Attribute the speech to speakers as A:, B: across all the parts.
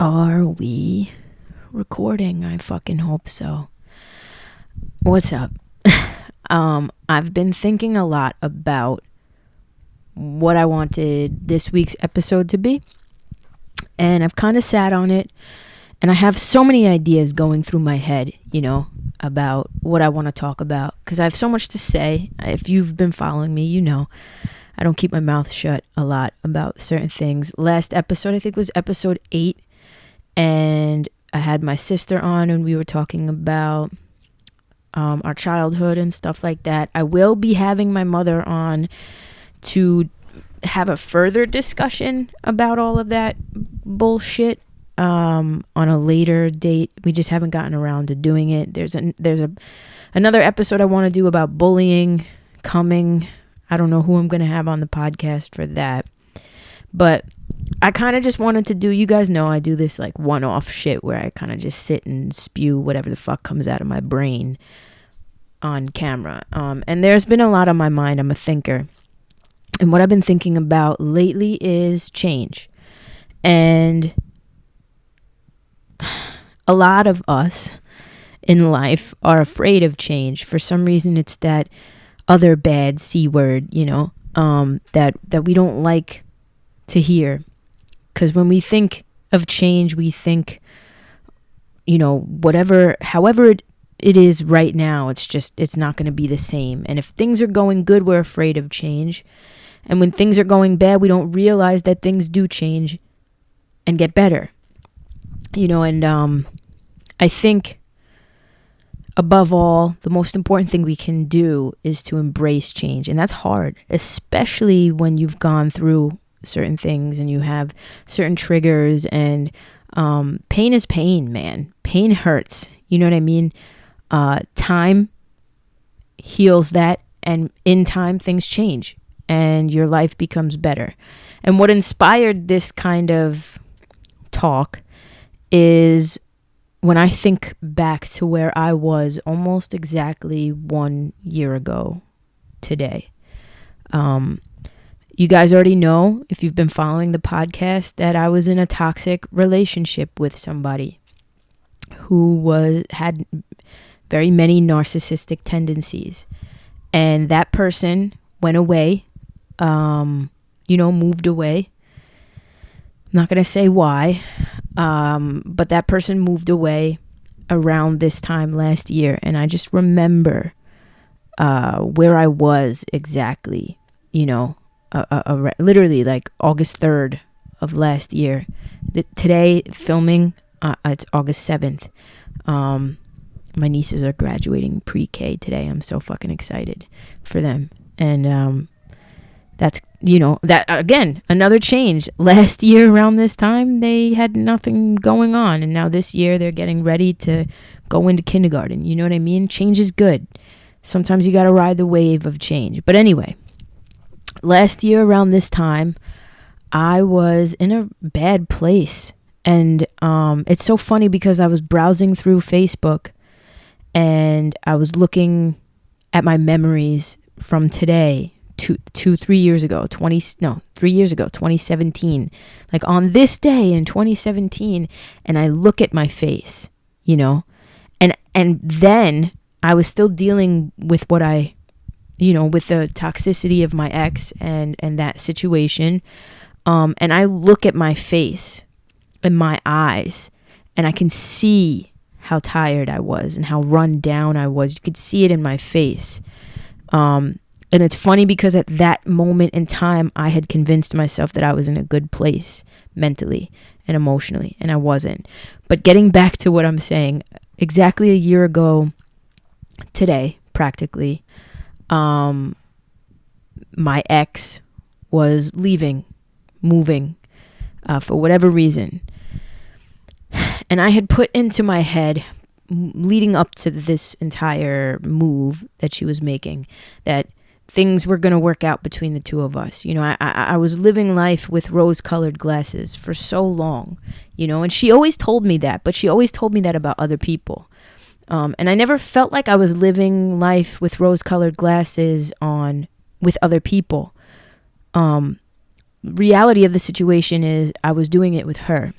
A: Are we recording? I fucking hope so. What's up? I've been thinking a lot about what I wanted this week's episode to be, and I've kind of sat on it, and I have so many ideas going through my head, about what I want to talk about, because I have so much to say. If you've been following me, I don't keep my mouth shut a lot about certain things. Last episode, I think, was episode 8, and I had my sister on, and we were talking about our childhood and stuff like that. I will be having my mother on to have a further discussion about all of that bullshit on a later date. We just haven't gotten around to doing it. There's another episode I want to do about bullying coming. I don't know who I'm going to have on the podcast for that, but I kind of just wanted to do, you guys know I do this like one-off shit where I kind of just sit and spew whatever the fuck comes out of my brain on camera. And there's been a lot on my mind. I'm a thinker. And what I've been thinking about lately is change. And a lot of us in life are afraid of change. For some reason, it's that other bad C word, that we don't like to hear. Because when we think of change, we think, however it is right now, it's not going to be the same. And if things are going good, we're afraid of change. And when things are going bad, we don't realize that things do change and get better. I think above all, the most important thing we can do is to embrace change. And that's hard, especially when you've gone through certain things and you have certain triggers, and pain is pain, man. Pain hurts. You know what I mean? Time heals that, and in time things change and your life becomes better. And what inspired this kind of talk is when I think back to where I was almost exactly 1 year ago today. You guys already know, if you've been following the podcast, that I was in a toxic relationship with somebody who had very many narcissistic tendencies. And that person went away, moved away. I'm not going to say why, but that person moved away around this time last year. And I just remember where I was exactly, literally like August 3rd of last year. Today, filming, it's August 7th. My nieces are graduating pre-K today. I'm so fucking excited for them. And that's, that again, another change. Last year around this time, they had nothing going on. And now this year, they're getting ready to go into kindergarten. You know what I mean? Change is good. Sometimes you got to ride the wave of change. But anyway, last year around this time, I was in a bad place. And it's so funny because I was browsing through Facebook and I was looking at my memories from today, 3 years ago, 2017, like on this day in 2017. And I look at my face, and then I was still dealing with what with the toxicity of my ex and that situation. And I look at my face and my eyes, and I can see how tired I was and how run down I was. You could see it in my face. And it's funny because at that moment in time, I had convinced myself that I was in a good place mentally and emotionally, and I wasn't. But getting back to what I'm saying, exactly a year ago today, practically, my ex was moving for whatever reason. And I had put into my head, leading up to this entire move that she was making, that things were going to work out between the two of us. I was living life with rose-colored glasses for so long, and she always told me that, but she always told me that about other people. And I never felt like I was living life with rose-colored glasses on with other people. Reality of the situation is I was doing it with her.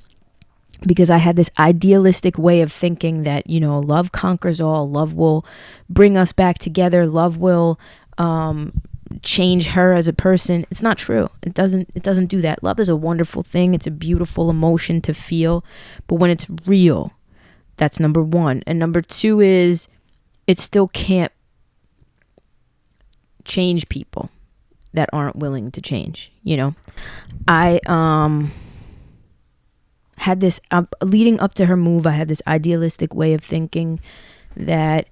A: because I had this idealistic way of thinking that, love conquers all. Love will bring us back together. Love will change her as a person. It's not true. It doesn't do that. Love is a wonderful thing. It's a beautiful emotion to feel. But when it's real, that's number one. And number two is it still can't change people that aren't willing to change. I had this leading up to her move, I had this idealistic way of thinking that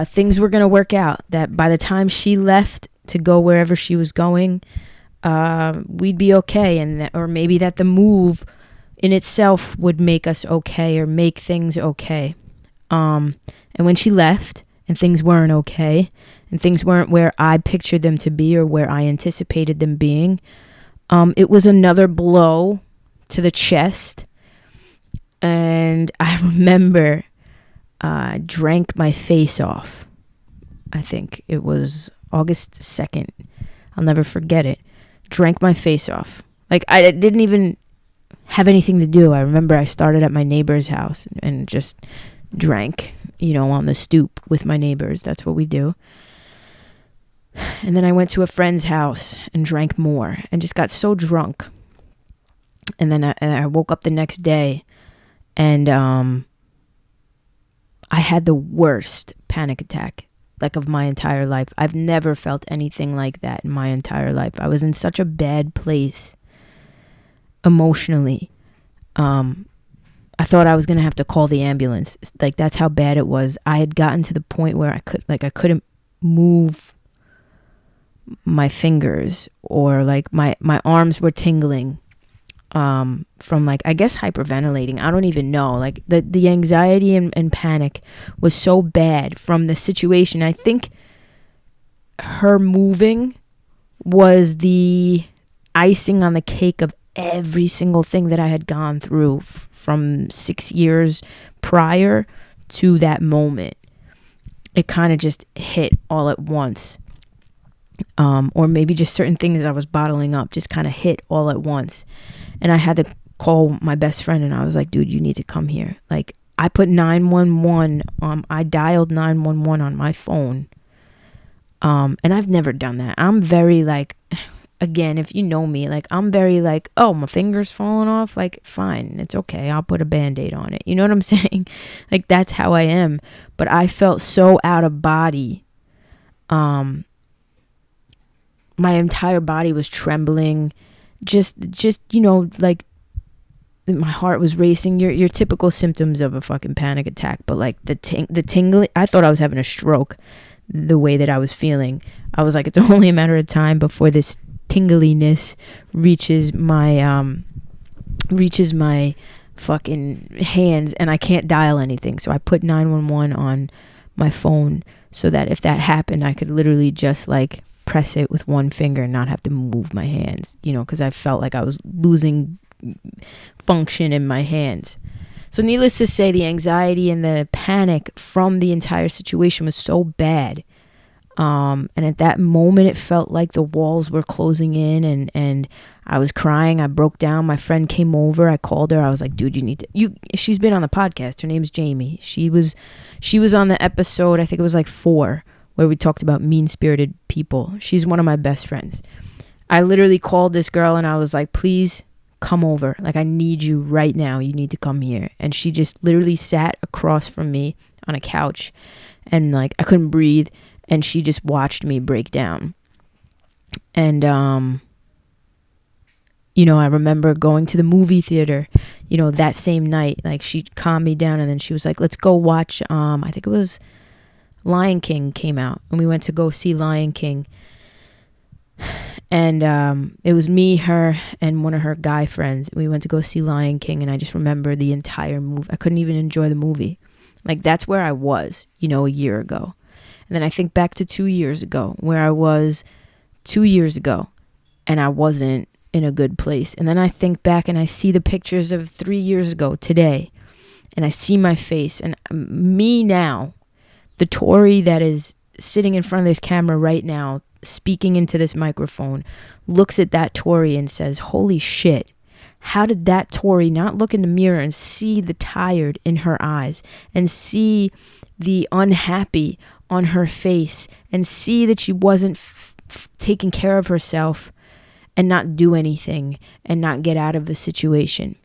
A: things were going to work out, that by the time she left to go wherever she was going, we'd be okay, and or maybe that the move in itself would make us okay or make things okay. And when she left and things weren't okay and things weren't where I pictured them to be or where I anticipated them being, it was another blow to the chest. And I remember I drank my face off. I think it was August 2nd. I'll never forget it. Drank my face off. Like, I didn't even have anything to do. I remember I started at my neighbor's house and just drank, on the stoop with my neighbors. That's what we do. And then I went to a friend's house and drank more and just got so drunk. And then I woke up the next day and I had the worst panic attack, like, of my entire life. I've never felt anything like that in my entire life. I was in such a bad place emotionally. I thought I was going to have to call the ambulance. Like, that's how bad it was. I had gotten to the point where I couldn't move my fingers, or like my arms were tingling from, like, I guess hyperventilating. I don't even know. Like, the anxiety and panic was so bad from the situation. I think her moving was the icing on the cake of every single thing that I had gone through from 6 years prior to that moment. It kind of just hit all at once. Or maybe just certain things that I was bottling up just kind of hit all at once. And I had to call my best friend and I was like, dude, you need to come here. Like, I put 911 I dialed 911 on my phone. And I've never done that. I'm very, like, again, if you know me, like, I'm very like, oh, my finger's falling off. Like, fine, it's okay. I'll put a Band-Aid on it. You know what I'm saying? Like, that's how I am. But I felt so out of body. My entire body was trembling. Just, like, my heart was racing. Your typical symptoms of a fucking panic attack. But, like, the tingling, I thought I was having a stroke the way that I was feeling. I was like, it's only a matter of time before this tingliness reaches my fucking hands and I can't dial anything. So I put 911 on my phone so that if that happened, I could literally just, like, press it with one finger and not have to move my hands, because I felt like I was losing function in my hands. So needless to say, the anxiety and the panic from the entire situation was so bad. And at that moment, it felt like the walls were closing in and I was crying. I broke down. My friend came over. I called her. I was like, dude, she's been on the podcast. Her name's Jamie. She was on the episode, I think it was like 4, where we talked about mean-spirited people. She's one of my best friends. I literally called this girl and I was like, please come over. Like, I need you right now. You need to come here. And she just literally sat across from me on a couch and, like, I couldn't breathe. And she just watched me break down. And, I remember going to the movie theater, that same night. Like, she calmed me down and then she was like, let's go watch, I think it was Lion King came out. And we went to go see Lion King. And it was me, her, and one of her guy friends. We went to go see Lion King. And I just remember the entire movie. I couldn't even enjoy the movie. Like, that's where I was, a year ago. And then I think back to 2 years ago, where I was 2 years ago, and I wasn't in a good place. And then I think back and I see the pictures of 3 years ago today, and I see my face. And me now, the Tori that is sitting in front of this camera right now, speaking into this microphone, looks at that Tori and says, holy shit, How did that Tori not look in the mirror and see the tired in her eyes and see the unhappy on her face and see that she wasn't taking care of herself and not do anything and not get out of the situation?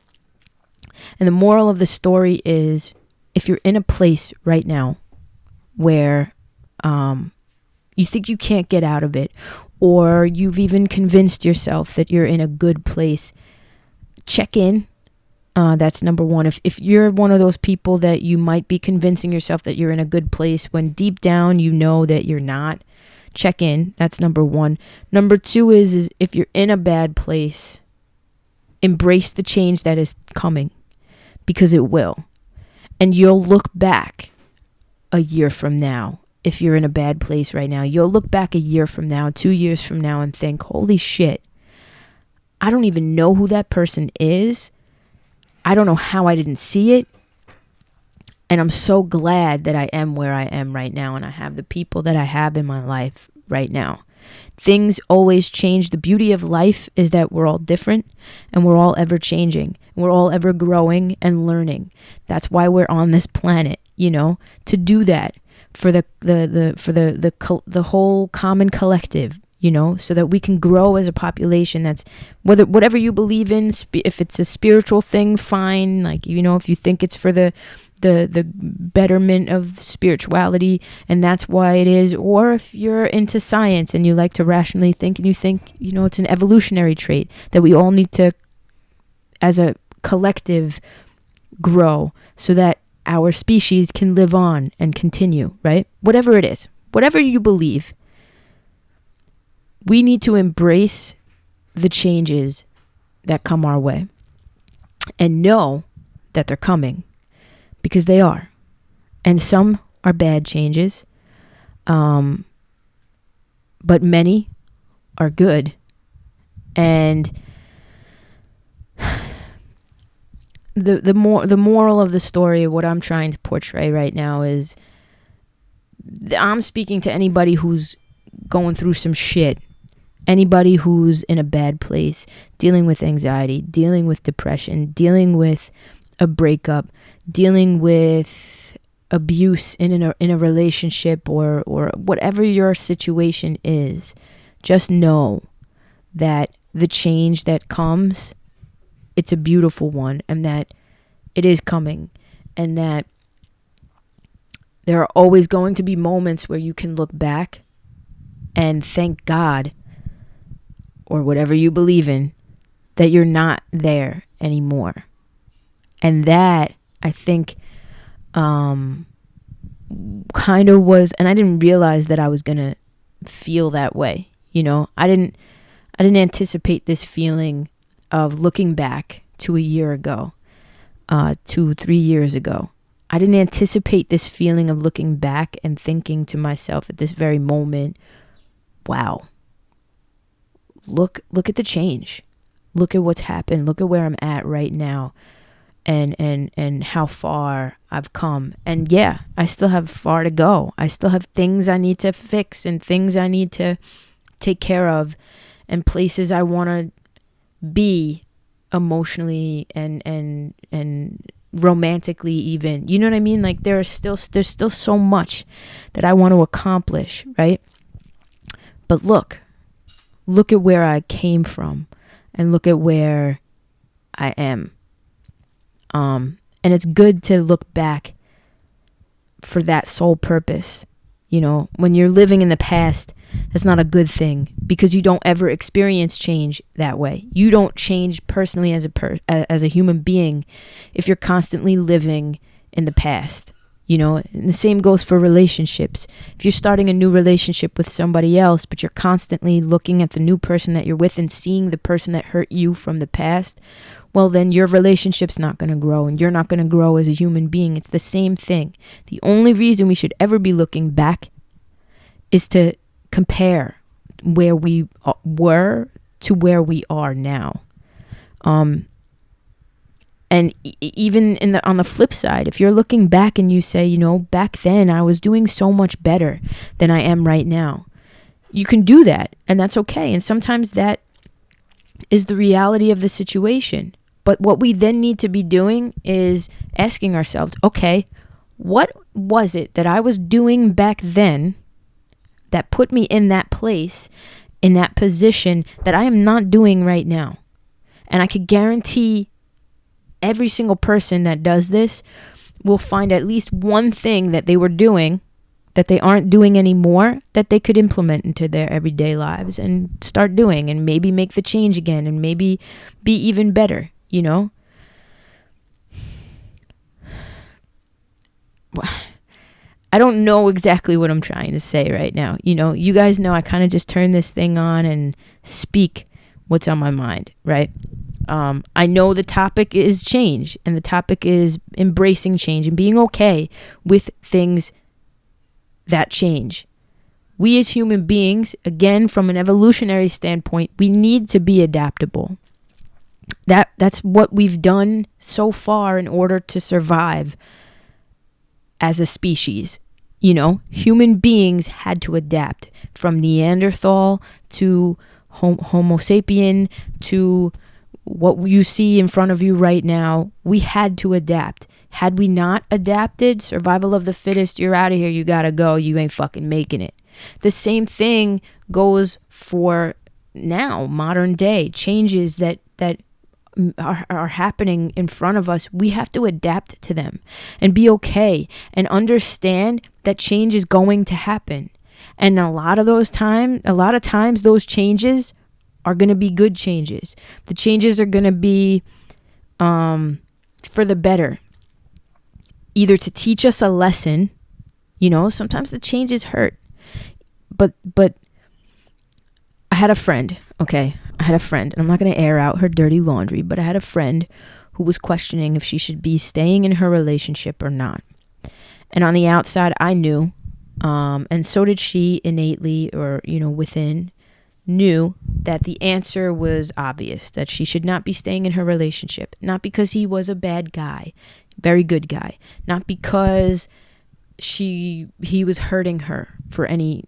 A: And the moral of the story is, if you're in a place right now where you think you can't get out of it, or you've even convinced yourself that you're in a good place, check in. That's number one. If you're one of those people that you might be convincing yourself that you're in a good place when deep down you know that you're not, check in. That's number one. Number two is if you're in a bad place, embrace the change that is coming, because it will. And you'll look back a year from now. If you're in a bad place right now, you'll look back a year from now, 2 years from now, and think, holy shit, I don't even know who that person is. I don't know how I didn't see it. And I'm so glad that I am where I am right now, and I have the people that I have in my life right now. Things always change. The beauty of life is that we're all different, and we're all ever changing. We're all ever growing and learning. That's why we're on this planet, to do that for the whole common collective, so that we can grow as a population. That's whatever you believe in. If it's a spiritual thing, fine. Like, if you think it's for the betterment of spirituality, and that's why it is. Or if you're into science and you like to rationally think, and you think, it's an evolutionary trait that we all need to, as a collective, grow so that our species can live on and continue, right? Whatever it is, whatever you believe, we need to embrace the changes that come our way and know that they're coming, because they are. And some are bad changes, but many are good. And the moral of the story, what I'm trying to portray right now, is I'm speaking to anybody who's going through some shit. Anybody who's in a bad place, dealing with anxiety, dealing with depression, dealing with a breakup, dealing with abuse in a relationship, or whatever your situation is, just know that the change that comes, it's a beautiful one, and that it is coming, and that there are always going to be moments where you can look back and thank God, or whatever you believe in, that you're not there anymore. And that, I think, kind of was, and I didn't realize that I was gonna feel that way. I didn't anticipate this feeling of looking back to a year ago, 2-3 years ago. I didn't anticipate this feeling of looking back and thinking to myself at this very moment, wow, look at the change. Look at what's happened. Look at where I'm at right now, and how far I've come. And yeah, I still have far to go. I still have things I need to fix and things I need to take care of, and places I want to be emotionally and romantically even. You know what I mean? Like, there's still so much that I want to accomplish, right? But look at where I came from, and look at where I am. And it's good to look back for that sole purpose. When you're living in the past, that's not a good thing, because you don't ever experience change that way. You don't change personally as a human being if you're constantly living in the past. And the same goes for relationships. If you're starting a new relationship with somebody else, but you're constantly looking at the new person that you're with and seeing the person that hurt you from the past, well, then your relationship's not going to grow, and you're not going to grow as a human being. It's the same thing. The only reason we should ever be looking back is to compare where we were to where we are now. And even on the flip side, if you're looking back and you say, back then I was doing so much better than I am right now, you can do that, and that's okay. And sometimes that is the reality of the situation. But what we then need to be doing is asking ourselves, okay, what was it that I was doing back then that put me in that place, in that position that I am not doing right now? And I could guarantee every single person that does this will find at least one thing that they were doing that they aren't doing anymore that they could implement into their everyday lives and start doing, and maybe make the change again, and maybe be even better, you know? I don't know exactly what I'm trying to say right now. You know, you guys know I kind of just turn this thing on and speak what's on my mind, right? I know the topic is change, and the topic is embracing change and being okay with things that change. We as human beings, again, from an evolutionary standpoint, we need to be adaptable. That's what we've done so far in order to survive as a species. You know, human beings had to adapt from Neanderthal to Homo sapien to what you see in front of you right now. We had to adapt. Had we not adapted, survival of the fittest, you're out of here, you gotta go, you ain't fucking making it. The same thing goes for now, modern day changes that are happening in front of us. We have to adapt to them and be okay and understand that change is going to happen. And a lot of times those changes are going to be good changes. The changes are going to be for the better. Either to teach us a lesson, you know, sometimes the changes hurt. But I had a friend, and I'm not going to air out her dirty laundry, but I had a friend who was questioning if she should be staying in her relationship or not. And on the outside, I knew, and so did she innately, or, you know, within, knew that the answer was obvious, that she should not be staying in her relationship. Not because he was a bad guy, very good guy. Not because he was hurting her for any,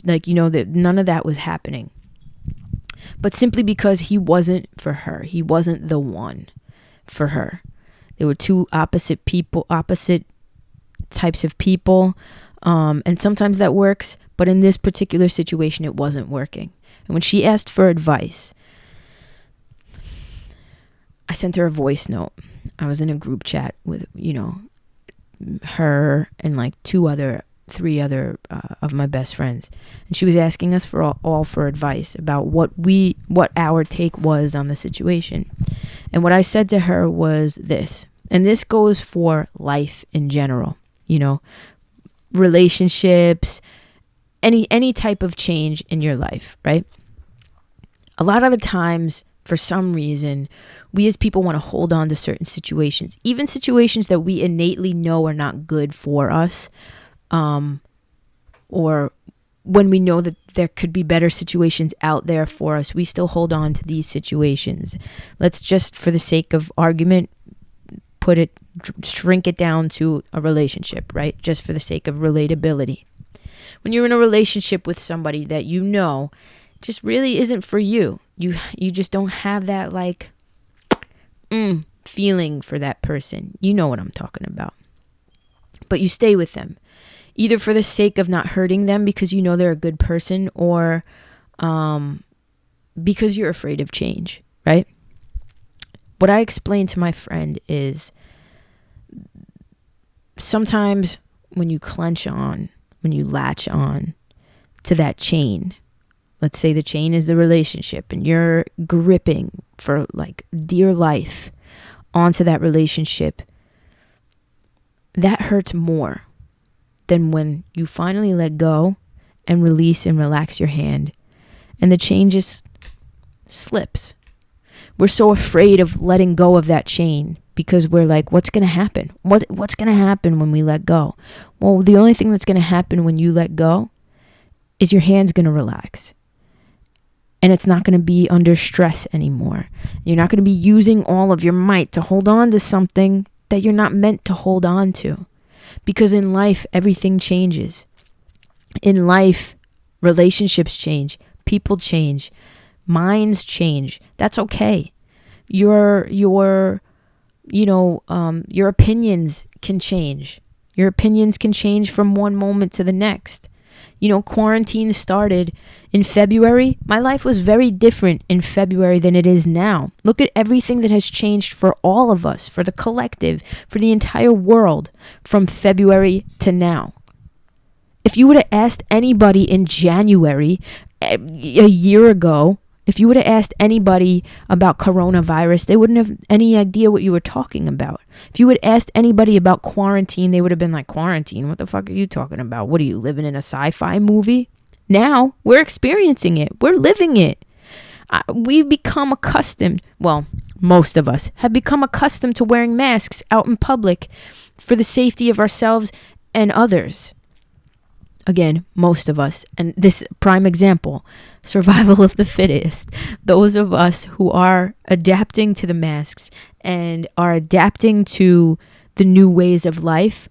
A: like, you know, that none of that was happening. But simply because he wasn't for her. He wasn't the one for her. They were two opposite types of people. And sometimes that works, but in this particular situation, it wasn't working. And when she asked for advice, I sent her a voice note. I was in a group chat with, you know, her and like three other of my best friends. And she was asking us for all for advice about what our take was on the situation. And what I said to her was this, and this goes for life in general, you know, relationships, any type of change in your life, right? A lot of the times, for some reason, we as people want to hold on to certain situations, even situations that we innately know are not good for us, or when we know that there could be better situations out there for us, we still hold on to these situations. Let's just, for the sake of argument, shrink it down to a relationship, right? Just for the sake of relatability. When you're in a relationship with somebody that you know just really isn't for you, you just don't have that like feeling for that person. You know what I'm talking about. But you stay with them, either for the sake of not hurting them because you know they're a good person, or because you're afraid of change, right? What I explained to my friend is sometimes when you latch on to that chain, let's say the chain is the relationship and you're gripping for like dear life onto that relationship, that hurts more than when you finally let go and release and relax your hand and the chain just slips. We're so afraid of letting go of that chain because we're like, what's going to happen? What's going to happen when we let go? Well, the only thing that's going to happen when you let go is your hand's going to relax. And it's not going to be under stress anymore. You're not going to be using all of your might to hold on to something that you're not meant to hold on to. Because in life, everything changes. In life, relationships change. People change. Minds change. That's okay. your opinions can change. Your opinions can change from one moment to the next. Quarantine started in February. My life was very different in February than it is now. Look at everything that has changed for all of us, for the collective, for the entire world from February to now. If you would have asked anybody in January, a year ago, if you would have asked anybody about coronavirus, they wouldn't have any idea what you were talking about. If you would have asked anybody about quarantine, they would have been like, quarantine? What the fuck are you talking about? What are you, living in a sci-fi movie? Now, we're experiencing it. We're living it. We've become accustomed, well, most of us have become accustomed to wearing masks out in public for the safety of ourselves and others. Again, most of us. And this prime example, survival of the fittest. Those of us who are adapting to the masks and are adapting to the new ways of life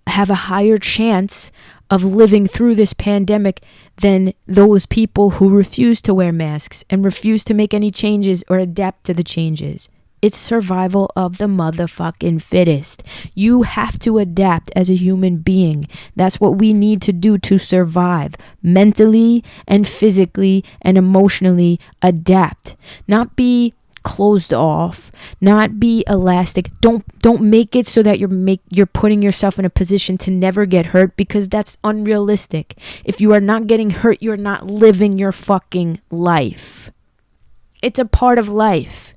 A: have a higher chance of living through this pandemic than those people who refuse to wear masks and refuse to make any changes or adapt to the changes. It's survival of the motherfucking fittest. You have to adapt as a human being. That's what we need to do to survive. Mentally and physically and emotionally adapt. Not be closed off. Not be elastic. Don't make it so that you're putting yourself in a position to never get hurt, because that's unrealistic. If you are not getting hurt, you're not living your fucking life. It's a part of life.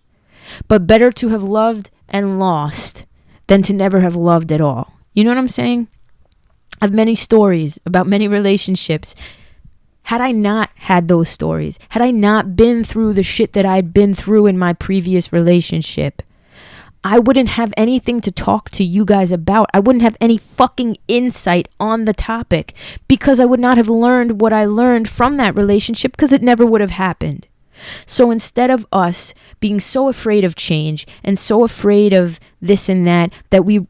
A: But better to have loved and lost than to never have loved at all. You know what I'm saying? I have many stories about many relationships. Had I not had those stories, had I not been through the shit that I'd been through in my previous relationship, I wouldn't have anything to talk to you guys about. I wouldn't have any fucking insight on the topic, because I would not have learned what I learned from that relationship, because it never would have happened. So instead of us being so afraid of change and so afraid of this and that we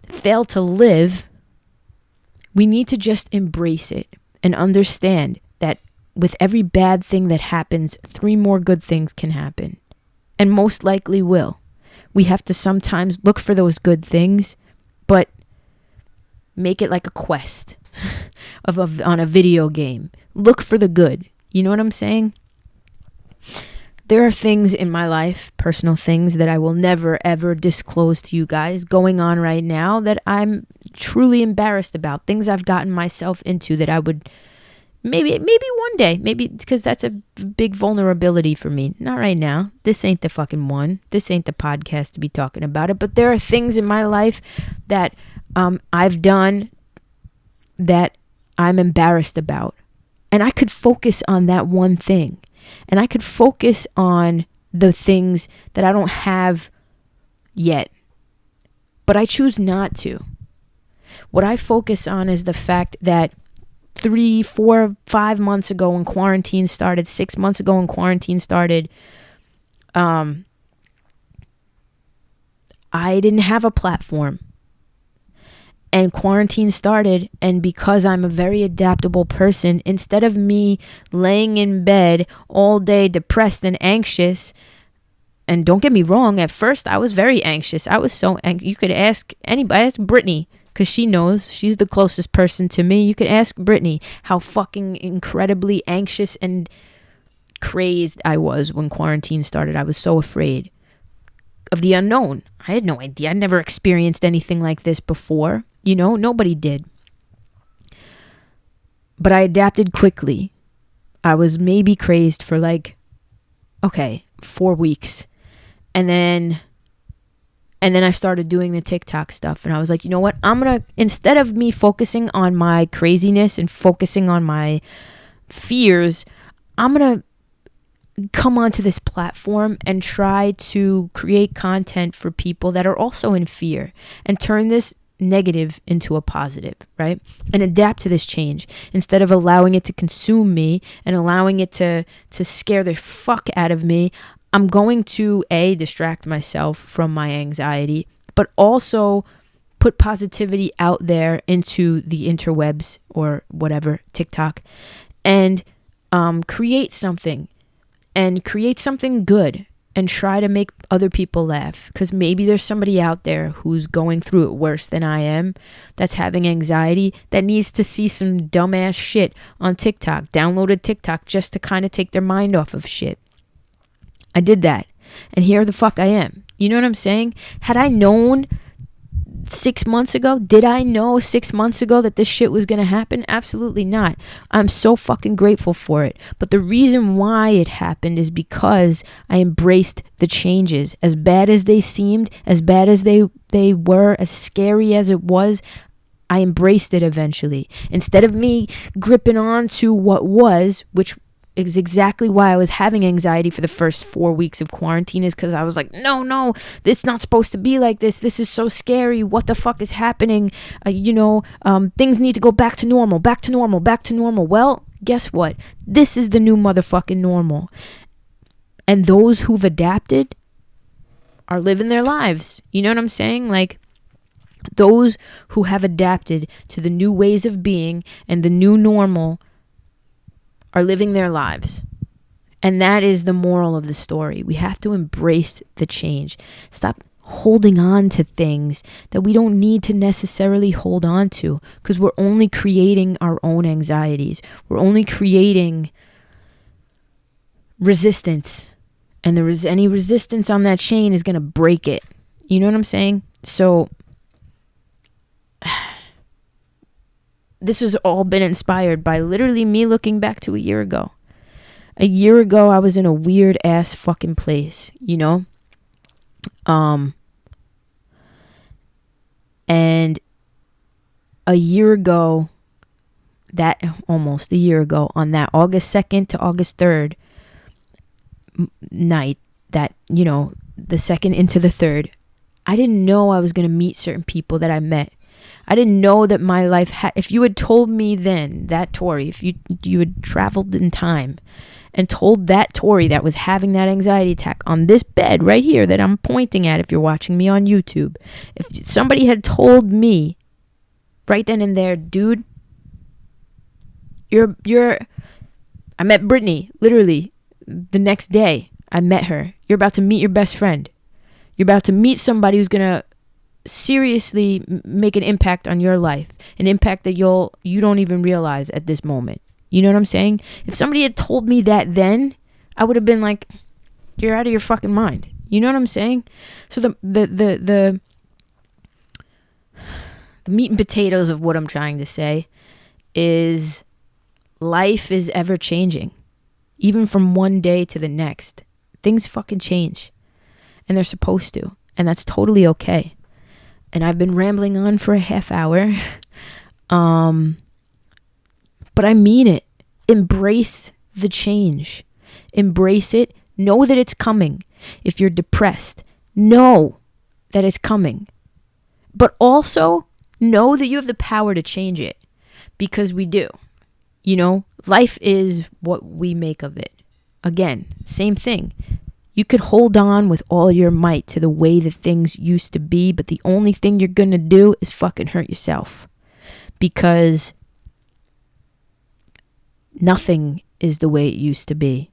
A: fail to live, we need to just embrace it and understand that with every bad thing that happens, 3 more good things can happen, and most likely will. We have to sometimes look for those good things, but make it like a quest on a video game. Look for the good. You know what I'm saying? There are things in my life, personal things that I will never, ever disclose to you guys going on right now that I'm truly embarrassed about. Things I've gotten myself into that I would maybe one day, maybe because that's a big vulnerability for me. Not right now. This ain't the fucking one. This ain't the podcast to be talking about it. But there are things in my life that I've done that I'm embarrassed about. And I could focus on that one thing. And I could focus on the things that I don't have yet. But I choose not to. What I focus on is the fact that 3, 4, 5 months ago when quarantine started, 6 months ago when quarantine started, I didn't have a platform. And quarantine started, and because I'm a very adaptable person, instead of me laying in bed all day depressed and anxious, and don't get me wrong, at first I was very anxious. I was so anxious. You could ask anybody, ask Brittany, because she knows, she's the closest person to me. You could ask Brittany how fucking incredibly anxious and crazed I was when quarantine started. I was so afraid of the unknown. I had no idea. I'd never experienced anything like this before. You know, nobody did. But I adapted quickly. I was maybe crazed for 4 weeks. And then I started doing the TikTok stuff. And I was like, you know what? Instead of me focusing on my craziness and focusing on my fears, I'm going to come onto this platform and try to create content for people that are also in fear and turn this negative into a positive, right? And adapt to this change instead of allowing it to consume me and allowing it to scare the fuck out of me. I'm going to distract myself from my anxiety, but also put positivity out there into the interwebs or whatever, TikTok, and create something. and create something good and try to make other people laugh. Because maybe there's somebody out there who's going through it worse than I am, that's having anxiety, that needs to see some dumbass shit on TikTok, downloaded TikTok just to kind of take their mind off of shit. I did that. And here the fuck I am. You know what I'm saying? Had I known 6 months ago, did I know 6 months ago that this shit was going to happen? Absolutely not. I'm so fucking grateful for it. But the reason why it happened is because I embraced the changes. As bad as they seemed, as bad as they were, as scary as it was, I embraced it eventually. Instead of me gripping on to what was, which is exactly why I was having anxiety for the first 4 weeks of quarantine, is because I was like, no, this is not supposed to be like this. This is so scary. What the fuck is happening? Things need to go back to normal. Well, guess what? This is the new motherfucking normal. And those who've adapted are living their lives. You know what I'm saying? Like, those who have adapted to the new ways of being and the new normal are living their lives. And that is the moral of the story. We have to embrace the change. Stop holding on to things that we don't need to necessarily hold on to, because we're only creating our own anxieties. We're only creating resistance. And any resistance on that chain is going to break it. You know what I'm saying? So this has all been inspired by literally me looking back to a year ago. A year ago, I was in a weird ass fucking place, you know? And a year ago, almost a year ago, on that August 2nd to August 3rd night, that, you know, the 2nd into the 3rd, I didn't know I was going to meet certain people that I met. I didn't know that my life if you had told me then, that Tori, if you had traveled in time and told that Tori that was having that anxiety attack on this bed right here that I'm pointing at, if you're watching me on YouTube, if somebody had told me right then and there, dude, I met Brittany literally the next day. I met her. You're about to meet your best friend. You're about to meet somebody who's going to seriously make an impact on your life, an impact that you don't even realize at this moment. You know what I'm saying? If somebody had told me that then, I would have been like, you're out of your fucking mind. You know what I'm saying? So the meat and potatoes of what I'm trying to say is life is ever changing. Even from one day to the next, things fucking change, and they're supposed to, and that's totally okay. And I've been rambling on for a half hour. But I mean it. Embrace the change. Embrace it. Know that it's coming. If you're depressed, know that it's coming. But also know that you have the power to change it. Because we do. You know, life is what we make of it. Again, same thing. You could hold on with all your might to the way that things used to be, but the only thing you're going to do is fucking hurt yourself. Because nothing is the way it used to be.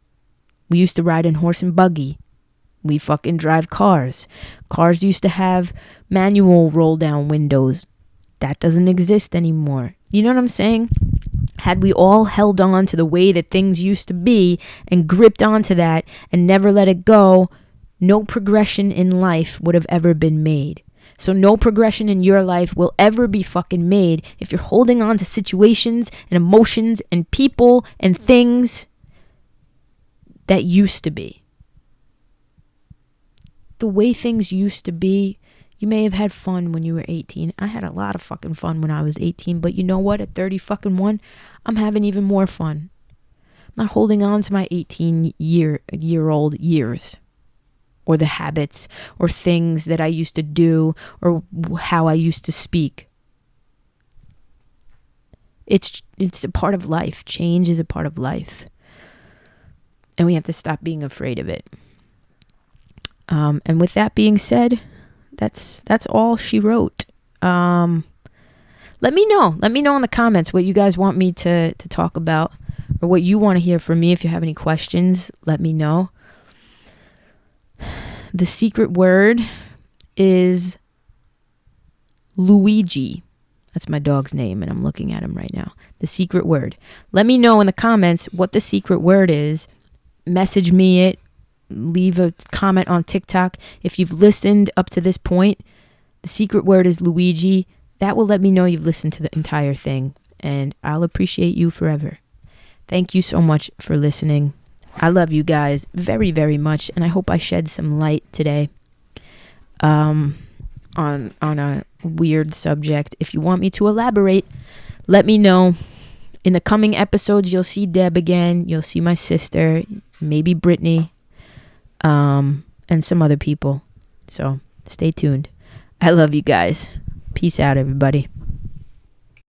A: We used to ride in horse and buggy. We fucking drive cars. Cars used to have manual roll down windows. That doesn't exist anymore. You know what I'm saying? Had we all held on to the way that things used to be and gripped onto that and never let it go, no progression in life would have ever been made. So no progression in your life will ever be fucking made if you're holding on to situations and emotions and people and things that used to be. The way things used to be, you may have had fun when you were 18. I had a lot of fucking fun when I was 18, but you know what? At 30 fucking 1, I'm having even more fun. I'm not holding on to my 18-year-old years, or the habits or things that I used to do or how I used to speak. It's a part of life. Change is a part of life. And we have to stop being afraid of it. And with that being said, that's all she wrote. Let me know in the comments what you guys want me to talk about. or what you want to hear from me. If you have any questions, let me know. The secret word is Luigi. That's my dog's name, and I'm looking at him right now. The secret word. Let me know in the comments what the secret word is. Message me it. Leave a comment on TikTok. If you've listened up to this point, the secret word is Luigi. That will let me know you've listened to the entire thing, and I'll appreciate you forever. Thank you so much for listening. I love you guys very, very much, and I hope I shed some light today on a weird subject. If you want me to elaborate, let me know. In the coming episodes, you'll see Deb again. You'll see my sister, maybe Brittany, and some other people. So stay tuned. I love you guys. Peace out, everybody.